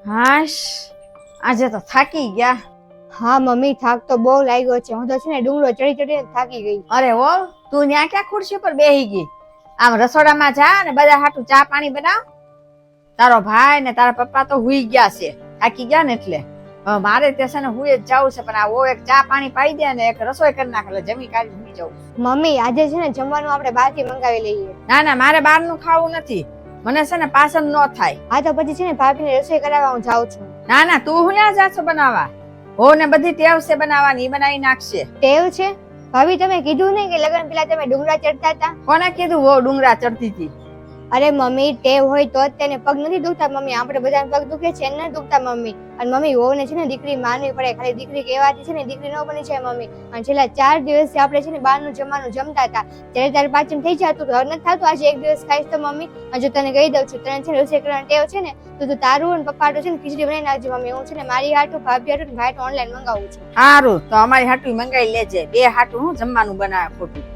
હાશ, આજે તો થાકી ગયા. હા મમ્મી, થાક તો બહુ લાગ્યો છે. હું તો છે ને ડુંગરો ચડી ચડીને થાકી ગઈ. અરે ઓ, તું ત્યાં ક્યાં ખુરશી પર બેહી ગઈ? આમ રસોડામાં જા ને બધા હાટું ચા પાણી બનાવ. તારો ભાઈ ને તારા પપ્પા તો હુઈ ગયા છે, થાકી ગયા ને એટલે. હવે મારે તે છે ને હુઈ જ જવું છે, પણ આ ઓ એક ચા પાણી પાઈ દે ને એક રસોઈ કરી નાખે એટલે જમી કાઢી હુઈ જવું. મમ્મી, આજે છે ને જમવાનું આપણે બહારથી મંગાવી લઈએ. ના ના, મારે બહારનું ખાવું નથી. મને છે ને પાસન ન થાય. હા તો પછી છે ને ભાભીને રસોઈ કરાવવા હું જાઉં છું. ના ના, તું હું ત્યાં જાશો બનાવવા? હો ને બધી ટેવ છે બનાવવાની, એ બનાવી નાખશે. ટેવ છે? ભાભી તમે કીધું ને કે લગ્ન પેલા તમે ડુંગરા ચડતા હતા? કોને કીધું વો ડુંગરા ચડતી હતી? અરે મમ્મી, ટેવ હોય તો જ તેને પગ નથી દુખતા મમ્મી. આપણે બધાને પગ દુખે છે ને દુખતા મમ્મી. અને મમ્મી, વહુને છે ને દીકરી માનવી પડે. ખાલી દીકરી કહેવાથી છે ને દીકરી ન બની છે મમ્મી. અને છેલ્લા 4 દિવસથી આપણે છે ને બહારનું જમવાનું જમતા હતા. ત્યારે તારે પાચન થઈ જતું, હવે નથી થતું. આજે એક દિવસ ખાઈશ તો મમ્મી. અને જો તને કહી દઉં છું, તને છે ને રસોઈ કરવાની ટેવ છે ને, તો તું તારું અને પપ્પા છે ને ખીચડી બનાવી નાખજે મમ્મી. હું છે ને મારી હાટું, ભાભી હાટું ને ભાઈ ઓનલાઈન મંગાવું છું. સારું, તો અમારી હાટું મંગાવી લેજે. બે હાટું હું જમવાનું બનાવે ખોટું.